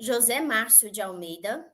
José Márcio de Almeida,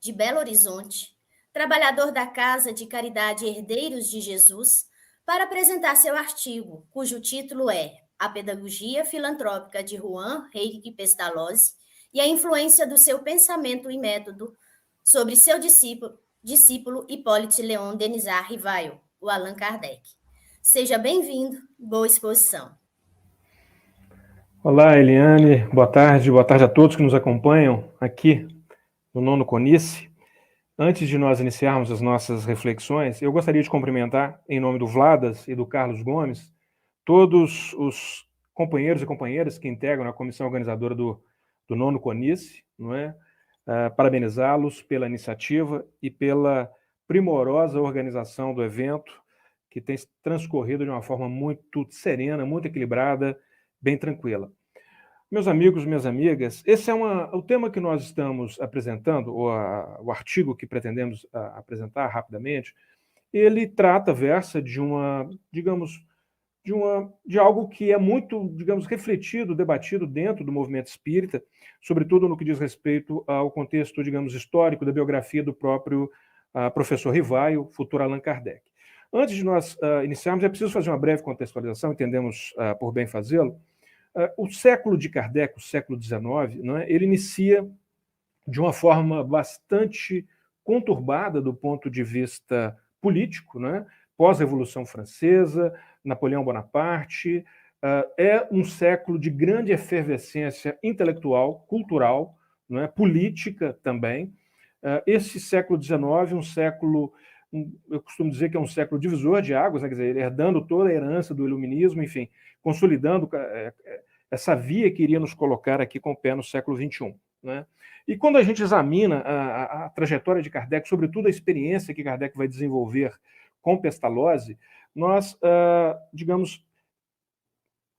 de Belo Horizonte, trabalhador da Casa de Caridade Herdeiros de Jesus, para apresentar seu artigo, cujo título é A Pedagogia Filantrópica de Juan Henrique Pestalozzi e a influência do seu pensamento e método sobre seu discípulo Hippolyte Léon Denisard Rivail, o Allan Kardec. Seja bem-vindo, boa exposição. Olá, Eliane, boa tarde a todos que nos acompanham aqui no Nono Conice. Antes de nós iniciarmos as nossas reflexões, eu gostaria de cumprimentar, em nome do Vladas e do Carlos Gomes, todos os companheiros e companheiras que integram a comissão organizadora do Nono Conice, não é? Parabenizá-los pela iniciativa e pela primorosa organização do evento, que tem transcorrido de uma forma muito serena, muito equilibrada, bem tranquila. Meus amigos, minhas amigas, esse é o tema que nós estamos apresentando, o artigo que pretendemos apresentar rapidamente, ele versa de de algo que é muito, refletido, debatido dentro do movimento espírita, sobretudo no que diz respeito ao contexto, histórico da biografia do próprio professor Rivaio, futuro Allan Kardec. Antes de nós iniciarmos, é preciso fazer uma breve contextualização, entendemos por bem fazê-lo. O século de Kardec, o século XIX, ele inicia de uma forma bastante conturbada do ponto de vista político, pós-Revolução Francesa, Napoleão Bonaparte, é um século de grande efervescência intelectual, cultural, política também. Esse século XIX, eu costumo dizer que é um século divisor de águas, quer dizer, herdando toda a herança do iluminismo, enfim, consolidando essa via que iria nos colocar aqui com o pé no século XXI. E quando a gente examina a trajetória de Kardec, sobretudo a experiência que Kardec vai desenvolver com Pestalozzi, nós,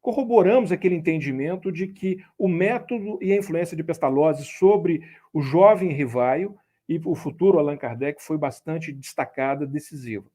corroboramos aquele entendimento de que o método e a influência de Pestalozzi sobre o jovem Rivaio e o futuro Allan Kardec foi bastante destacada, decisiva.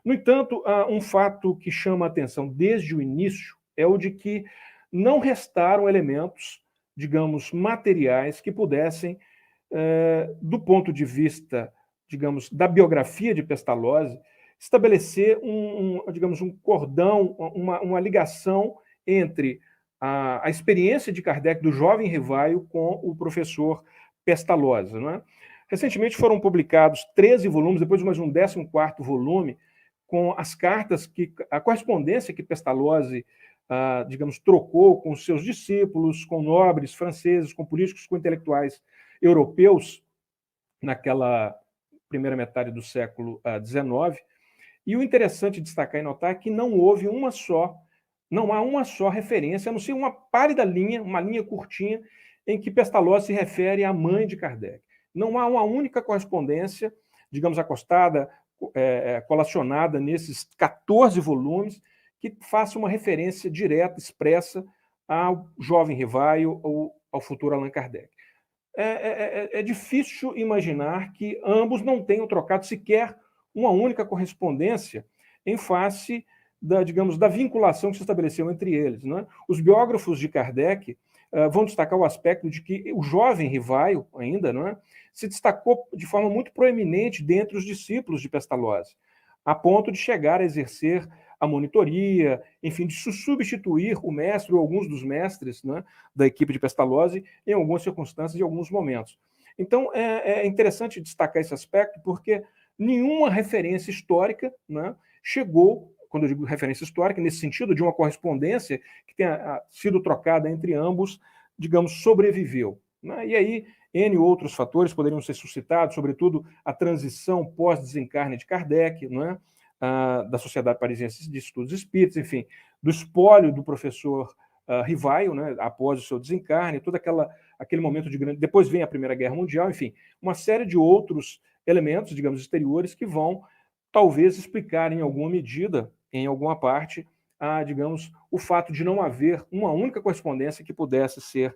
No entanto, um fato que chama a atenção desde o início é o de que não restaram elementos, materiais que pudessem, do ponto de vista, da biografia de Pestalozzi, estabelecer um cordão, uma ligação entre a experiência de Kardec, do jovem Rivaio, com o professor Pestalozzi. Recentemente foram publicados 13 volumes, depois mais um 14º volume, com as cartas, a correspondência que Pestalozzi trocou com seus discípulos, com nobres franceses, com políticos, com intelectuais europeus, naquela primeira metade do século XIX. E o interessante destacar e notar é que não há uma só referência, a não ser uma pálida linha, uma linha curtinha, em que Pestalozzi se refere à mãe de Kardec. Não há uma única correspondência, acostada, colacionada nesses 14 volumes, que faça uma referência direta, expressa, ao jovem Rivaio ou ao futuro Allan Kardec. É difícil imaginar que ambos não tenham trocado sequer uma única correspondência em face da vinculação que se estabeleceu entre eles. Os biógrafos de Kardec vão destacar o aspecto de que o jovem Rivaio, ainda, se destacou de forma muito proeminente dentre os discípulos de Pestalozzi, a ponto de chegar a exercer a monitoria, enfim, de substituir o mestre ou alguns dos mestres da equipe de Pestalozzi em algumas circunstâncias e alguns momentos. Então, é interessante destacar esse aspecto, porque nenhuma referência histórica chegou, quando eu digo referência histórica, nesse sentido de uma correspondência que tenha sido trocada entre ambos, sobreviveu. E aí, N outros fatores poderiam ser suscitados, sobretudo a transição pós-desencarne de Kardec, da Sociedade Parisiense de Estudos Espíritas, enfim, do espólio do professor Rivaio, após o seu desencarne, todo aquele momento de grande... Depois vem a Primeira Guerra Mundial, enfim, uma série de outros elementos, exteriores, que vão, talvez, explicar em alguma medida, em alguma parte, o fato de não haver uma única correspondência que pudesse ser,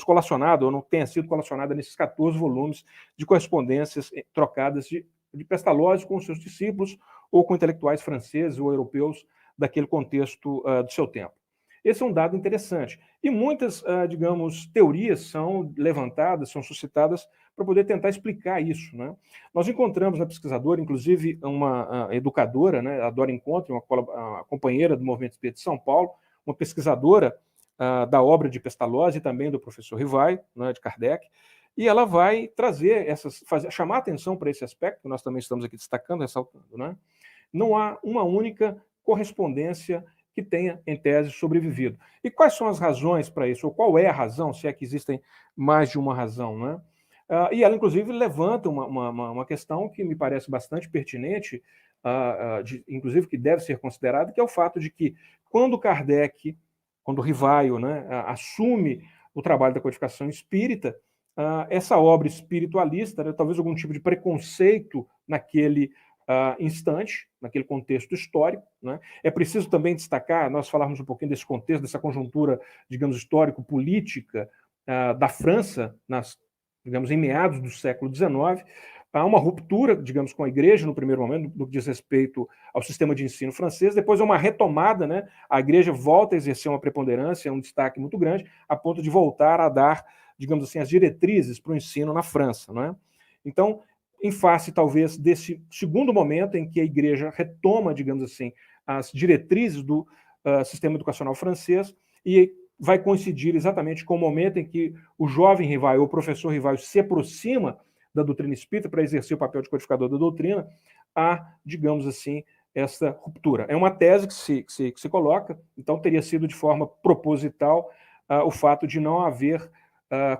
colacionada, ou não tenha sido colacionada nesses 14 volumes de correspondências trocadas de Pestalozzi com seus discípulos ou com intelectuais franceses ou europeus daquele contexto do seu tempo. Esse é um dado interessante. E muitas, digamos, teorias são levantadas, são suscitadas para poder tentar explicar isso, né? Nós encontramos na pesquisadora, inclusive, uma educadora, né, a Dora Encontre, uma companheira do Movimento Espírita de São Paulo, uma pesquisadora da obra de Pestalozzi e também do professor Rivaio, né, de Kardec, e ela vai trazer chamar atenção para esse aspecto, que nós também estamos aqui destacando, ressaltando, né? Não há uma única correspondência que tenha, em tese, sobrevivido. E quais são as razões para isso? Ou qual é a razão, se é que existem mais de uma razão, né? E ela, inclusive, levanta uma questão que me parece bastante pertinente, inclusive que deve ser considerada, que é o fato de que, quando Kardec, quando Rivaio, né, assume o trabalho da codificação espírita, essa obra espiritualista, né, talvez algum tipo de preconceito naquele instante, naquele contexto histórico, né? É preciso também destacar, nós falarmos um pouquinho desse contexto, dessa conjuntura, digamos, histórico-política da França, digamos, em meados do século XIX. Há uma ruptura, digamos, com a igreja no primeiro momento, no que diz respeito ao sistema de ensino francês, depois é uma retomada, né? A igreja volta a exercer uma preponderância, um destaque muito grande, a ponto de voltar a dar, digamos assim, as diretrizes para o ensino na França, né? Então, em face, talvez, desse segundo momento em que a igreja retoma, digamos assim, as diretrizes do sistema educacional francês, e vai coincidir exatamente com o momento em que o jovem Rivaio, o professor Rivaio, se aproxima da doutrina espírita para exercer o papel de codificador da doutrina, há, digamos assim, essa ruptura. É uma tese que se coloca, então teria sido de forma proposital o fato de não haver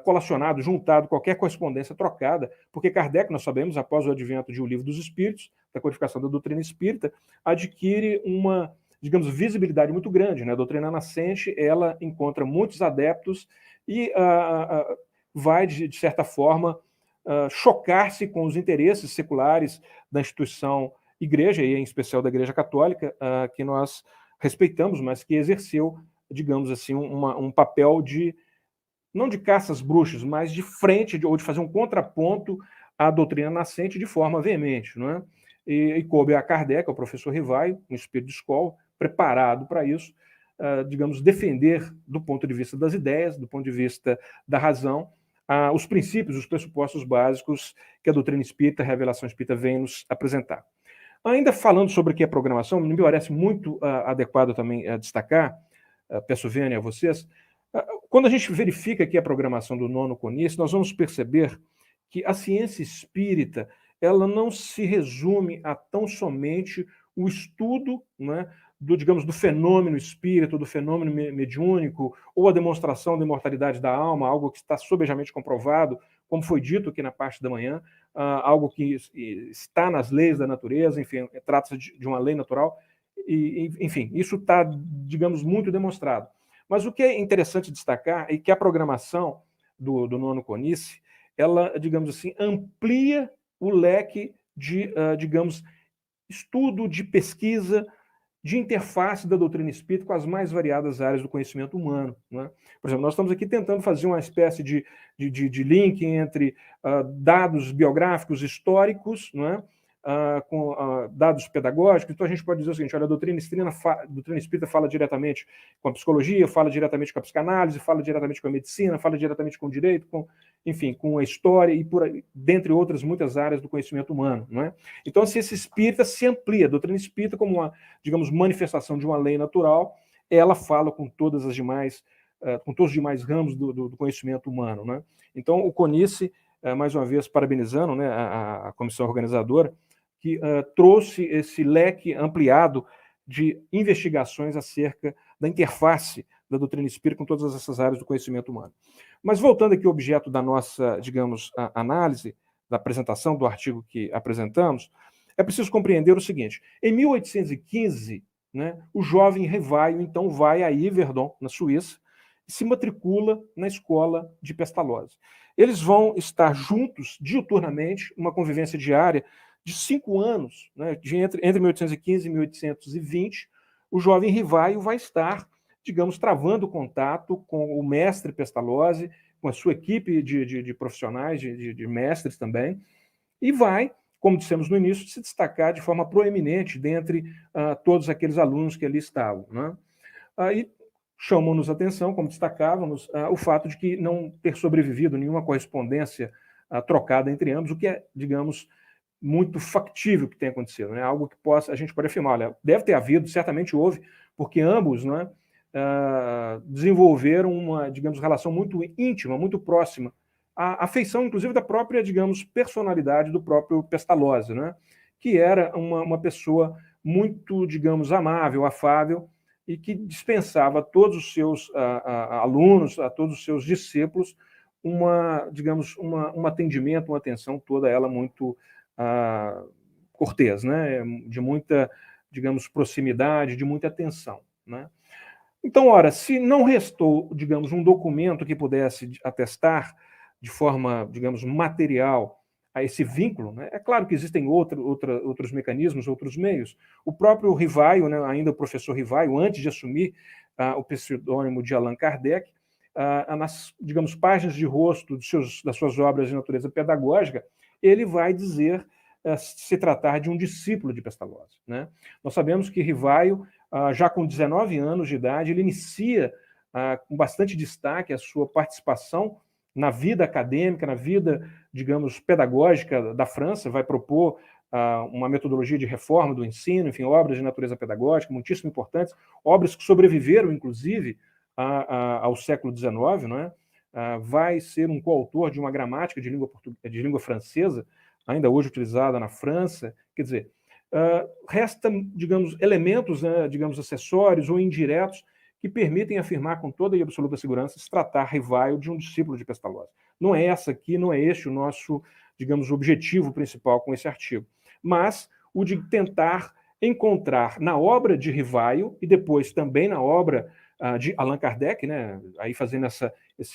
colacionado, juntado qualquer correspondência trocada, porque Kardec, nós sabemos, após o advento de O Livro dos Espíritos, da codificação da doutrina espírita, adquire uma, digamos, visibilidade muito grande, né? A doutrina nascente, ela encontra muitos adeptos e vai, de certa forma, chocar-se com os interesses seculares da instituição igreja, e em especial da Igreja Católica, que nós respeitamos, mas que exerceu, digamos assim, um papel de não de caça às bruxas, mas de frente, ou de fazer um contraponto à doutrina nascente de forma veemente, não é? E coube a Kardec, ao professor Rivaio, um espírito de escola, preparado para isso, digamos, defender do ponto de vista das ideias, do ponto de vista da razão, os princípios, os pressupostos básicos que a doutrina espírita, a revelação espírita vem nos apresentar. Ainda falando sobre o que é programação, me parece muito adequado também destacar, peço vênia a vocês, quando a gente verifica aqui a programação do nono CONICE, nós vamos perceber que a ciência espírita, ela não se resume a tão somente o estudo, né, digamos, do fenômeno espírita, do fenômeno mediúnico, ou a demonstração da imortalidade da alma, algo que está sobejamente comprovado, como foi dito aqui na parte da manhã, algo que está nas leis da natureza, enfim, trata-se de uma lei natural, enfim, isso está, digamos, muito demonstrado. Mas o que é interessante destacar é que a programação do nono CONICE, ela, digamos assim, amplia o leque de, digamos, estudo, de pesquisa, de interface da doutrina espírita com as mais variadas áreas do conhecimento humano, né? Por exemplo, nós estamos aqui tentando fazer uma espécie de link entre dados biográficos históricos, não é? Com dados pedagógicos. Então a gente pode dizer o seguinte: olha, a doutrina espírita fala diretamente com a psicologia, fala diretamente com a psicanálise, fala diretamente com a medicina, fala diretamente com o direito, enfim, com a história e por aí, dentre outras muitas áreas do conhecimento humano, não é? Então a ciência espírita se amplia, a doutrina espírita, como uma, digamos, manifestação de uma lei natural, ela fala com todas as demais, com todos os demais ramos do conhecimento humano, né? Então o CONICE, mais uma vez parabenizando, né, a comissão organizadora, que trouxe esse leque ampliado de investigações acerca da interface da doutrina espírita com todas essas áreas do conhecimento humano. Mas voltando aqui ao objeto da nossa, digamos, análise, da apresentação do artigo que apresentamos, é preciso compreender o seguinte: em 1815, né, o jovem Rivaio, então, vai a Yverdon, na Suíça, e se matricula na escola de Pestalozzi. Eles vão estar juntos diuturnamente, uma convivência diária de 5 anos, né, entre 1815 e 1820, o jovem Rivaio vai estar, digamos, travando contato com o mestre Pestalozzi, com a sua equipe de profissionais, de mestres também, e vai, como dissemos no início, se destacar de forma proeminente dentre todos aqueles alunos que ali estavam, né? Aí chamam-nos a atenção, como destacávamos, o fato de que não ter sobrevivido nenhuma correspondência trocada entre ambos, o que é, digamos, muito factível que tenha acontecido, né? Algo que a gente pode afirmar, olha, deve ter havido, certamente houve, porque ambos, né, desenvolveram uma, digamos, relação muito íntima, muito próxima, a afeição, inclusive, da própria, digamos, personalidade do próprio Pestalozzi, né, que era uma pessoa muito, digamos, amável, afável, e que dispensava a todos os seus alunos, a todos os seus discípulos, digamos, um atendimento, uma atenção toda ela muito cortês, né? De muita, digamos, proximidade, de muita atenção, né? Então, ora, se não restou, digamos, um documento que pudesse atestar de forma, digamos, material a esse vínculo, né? É claro que existem outros mecanismos, outros meios. O próprio Rivaio, né, ainda o professor Rivaio, antes de assumir o pseudônimo de Allan Kardec, nas, digamos, páginas de rosto das suas obras de natureza pedagógica, ele vai dizer se tratar de um discípulo de Pestalozzi, né? Nós sabemos que Rivaio, já com 19 anos de idade, ele inicia com bastante destaque a sua participação na vida acadêmica, na vida, digamos, pedagógica da França, vai propor uma metodologia de reforma do ensino, enfim, obras de natureza pedagógica muitíssimo importantes, obras que sobreviveram, inclusive, ao século XIX, não é? Vai ser um coautor de uma gramática de língua francesa, ainda hoje utilizada na França. Quer dizer, resta, digamos, elementos, né, digamos, acessórios ou indiretos que permitem afirmar com toda e absoluta segurança se tratar Rivaio de um discípulo de Pestalozzi. Não é este o nosso, digamos, objetivo principal com esse artigo, mas o de tentar encontrar na obra de Rivaio e depois também na obra de Allan Kardec, né, aí fazendo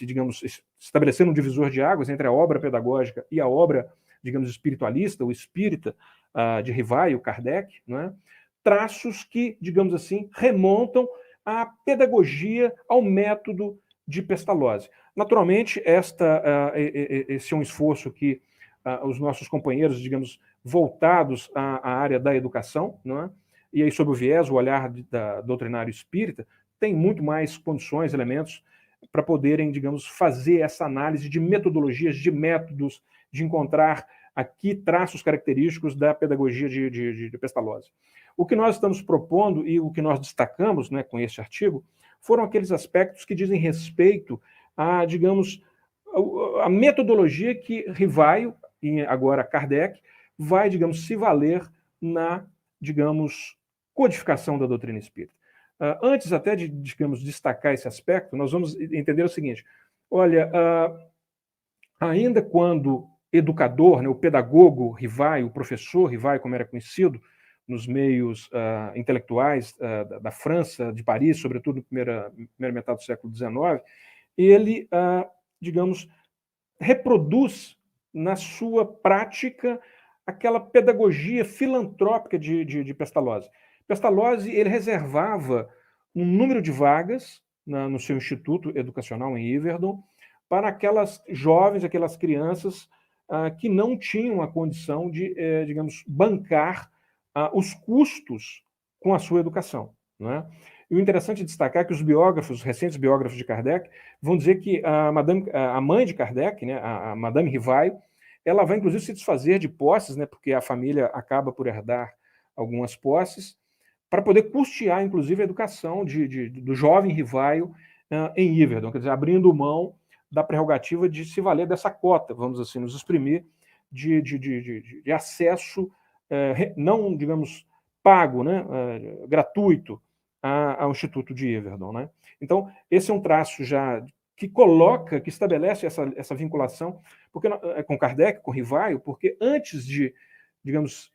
digamos, estabelecendo um divisor de águas entre a obra pedagógica e a obra, digamos, espiritualista, ou espírita, de Rivaio, Kardec, né, traços que, digamos assim, remontam à pedagogia, ao método de Pestalozzi. Naturalmente, esse é um esforço que os nossos companheiros, digamos, voltados à área da educação, né, e aí sob o viés, o olhar doutrinário espírita, tem muito mais condições, elementos para poderem, digamos, fazer essa análise de metodologias, de métodos, de encontrar aqui traços característicos da pedagogia de Pestalozzi. O que nós estamos propondo e o que nós destacamos, né, com esse artigo foram aqueles aspectos que dizem respeito a, digamos, a metodologia que Rivaio, e agora Kardec, vai, digamos, se valer na, digamos, codificação da doutrina espírita. Antes até de, digamos, destacar esse aspecto, nós vamos entender o seguinte: olha, ainda quando educador, né, o pedagogo Rivaio, o professor Rivaio, como era conhecido nos meios intelectuais da França, de Paris, sobretudo na primeira metade do século XIX, ele, digamos, reproduz na sua prática aquela pedagogia filantrópica de Pestalozzi. Pestalozzi, ele reservava um número de vagas no seu instituto educacional em Yverdon para aquelas jovens, aquelas crianças que não tinham a condição de, digamos, bancar os custos com a sua educação, não é? E o interessante é destacar que os recentes biógrafos de Kardec, vão dizer que a mãe de Kardec, né, a Madame Rivaio, ela vai inclusive se desfazer de posses, né, porque a família acaba por herdar algumas posses, para poder custear, inclusive, a educação do jovem Rivaio em Yverdon, quer dizer, abrindo mão da prerrogativa de se valer dessa cota, vamos assim, nos exprimir, de acesso não, digamos, pago, né, gratuito ao Instituto de Yverdon, né? Então, esse é um traço já que estabelece essa vinculação porque, com Kardec, com Rivaio, porque antes de, digamos,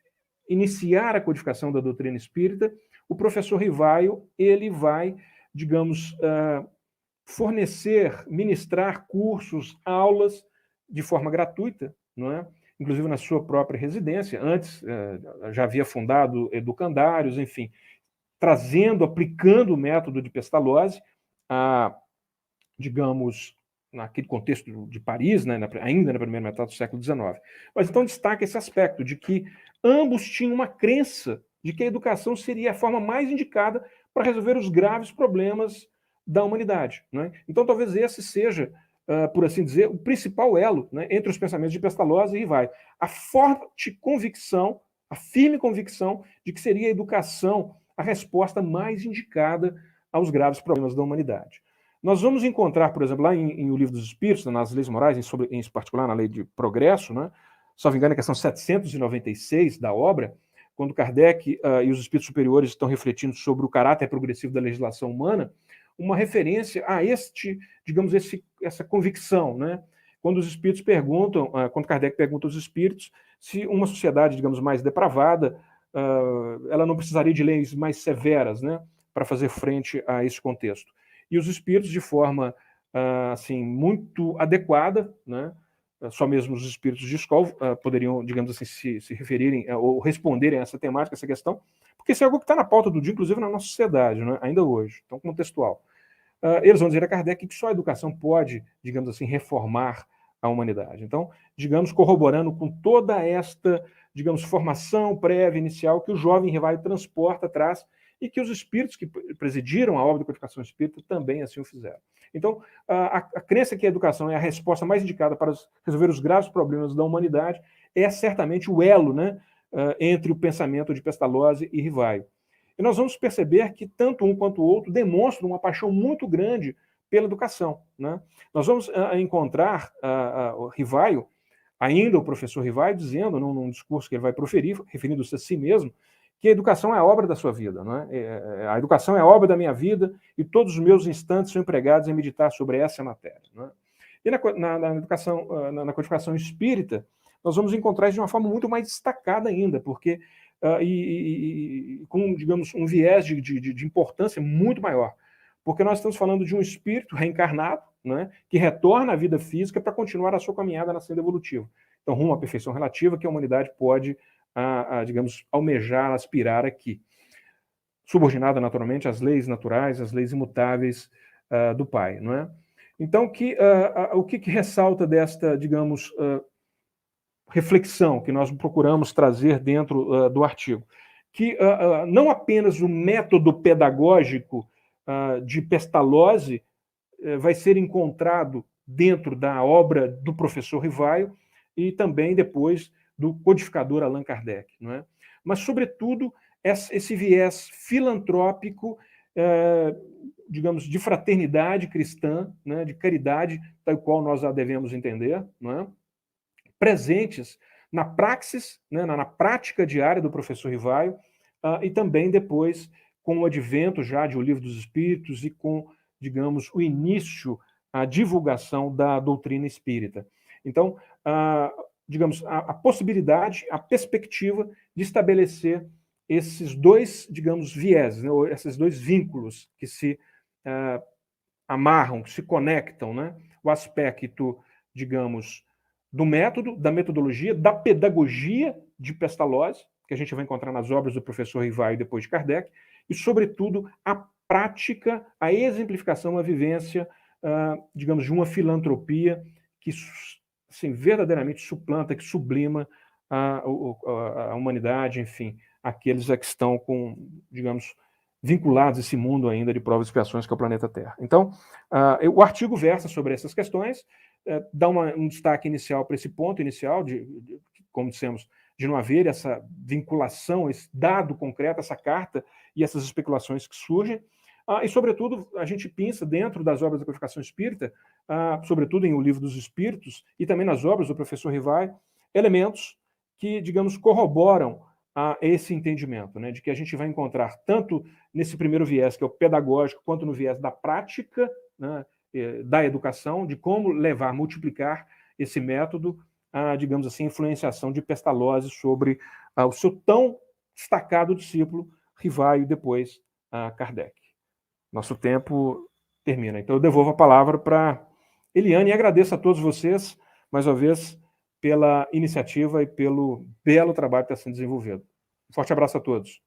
iniciar a codificação da doutrina espírita, o professor Rivaio, ele vai, digamos, ministrar cursos, aulas de forma gratuita, não é? Inclusive na sua própria residência. Antes, já havia fundado educandários, enfim, aplicando o método de Pestalozzi, digamos, naquele contexto de Paris, né, ainda na primeira metade do século XIX. Mas então destaca esse aspecto de que ambos tinham uma crença de que a educação seria a forma mais indicada para resolver os graves problemas da humanidade. Né? Então, talvez esse seja, por assim dizer, o principal elo, né, entre os pensamentos de Pestalozzi e Rivaio. A forte convicção, a firme convicção de que seria a educação a resposta mais indicada aos graves problemas da humanidade. Nós vamos encontrar, por exemplo, lá em O Livro dos Espíritos, nas leis morais, em particular na lei de progresso, né, se não me engano, a questão 796 da obra, quando Kardec e os espíritos superiores estão refletindo sobre o caráter progressivo da legislação humana, uma referência a digamos, essa convicção, né? Quando os espíritos perguntam, quando Kardec pergunta aos espíritos se uma sociedade, digamos, mais depravada, ela não precisaria de leis mais severas, né, para fazer frente a esse contexto. E os espíritos, de forma assim, muito adequada, né, só mesmo os espíritos de escola poderiam, digamos assim, se referirem ou responderem a essa temática, essa questão, porque isso é algo que está na pauta do dia, inclusive na nossa sociedade, né, ainda hoje, então contextual. Eles vão dizer a Kardec que só a educação pode, digamos assim, reformar a humanidade. Então, digamos, corroborando com toda esta, digamos, formação prévia, inicial, que o jovem Rivaio transporta atrás e que os espíritos que presidiram a obra de codificação espírita também assim o fizeram. Então, a crença que a educação é a resposta mais indicada para resolver os graves problemas da humanidade é certamente o elo, né, entre o pensamento de Pestalozzi e Rivaio. E nós vamos perceber que tanto um quanto o outro demonstram uma paixão muito grande pela educação. Né? Nós vamos encontrar o Rivaio, ainda o professor Rivaio, dizendo, num discurso que ele vai proferir, referindo-se a si mesmo, que a educação é a obra da sua vida. Né? A educação é a obra da minha vida e todos os meus instantes são empregados em meditar sobre essa matéria. Né? E na codificação espírita, nós vamos encontrar isso de uma forma muito mais destacada ainda, porque com, digamos, um viés de importância muito maior. Porque nós estamos falando de um espírito reencarnado, né, que retorna à vida física para continuar a sua caminhada na senda evolutiva. Então, rumo à perfeição relativa que a humanidade pode, digamos, almejar, aspirar aqui. Subordinada, naturalmente, às leis naturais, às leis imutáveis do Pai. Não é? Então, o que ressalta desta, digamos, reflexão que nós procuramos trazer dentro do artigo? Que não apenas o método pedagógico de Pestalozzi vai ser encontrado dentro da obra do professor Rivaio e também depois do codificador Allan Kardec, não é? Mas, sobretudo, esse viés filantrópico, digamos, de fraternidade cristã, né, de caridade, tal qual nós a devemos entender, não é? Presentes na praxis, né, na prática diária do professor Rivaio, e também depois com o advento já de O Livro dos Espíritos e com, digamos, o início, a divulgação da doutrina espírita. Então, digamos, a possibilidade, a perspectiva de estabelecer esses dois, digamos, vieses, né, ou esses dois vínculos que se amarram, que se conectam, né? O aspecto, digamos, do método, da metodologia, da pedagogia de Pestalozzi, que a gente vai encontrar nas obras do professor Rivaio depois de Kardec, e, sobretudo, a prática, a exemplificação, a vivência, digamos, de uma filantropia que, assim, verdadeiramente suplanta, que sublima a humanidade, enfim, aqueles que estão com, digamos, vinculados a esse mundo ainda de provas e expiações que é o planeta Terra. Então, o artigo versa sobre essas questões, dá um destaque inicial para esse ponto inicial, como dissemos, de não haver essa vinculação, esse dado concreto, essa carta e essas especulações que surgem. E, sobretudo, a gente pensa dentro das obras da codificação espírita, sobretudo em O Livro dos Espíritos e também nas obras do professor Rivaio, elementos que, digamos, corroboram esse entendimento, né, de que a gente vai encontrar tanto nesse primeiro viés, que é o pedagógico, quanto no viés da prática, né, da educação, de como levar, multiplicar esse método, digamos assim, influenciação de Pestalozzi sobre o seu tão destacado discípulo Rivaio e depois Kardec. Nosso tempo termina. Então eu devolvo a palavra para Eliane e agradeço a todos vocês, mais uma vez, pela iniciativa e pelo belo trabalho que está sendo desenvolvido. Um forte abraço a todos.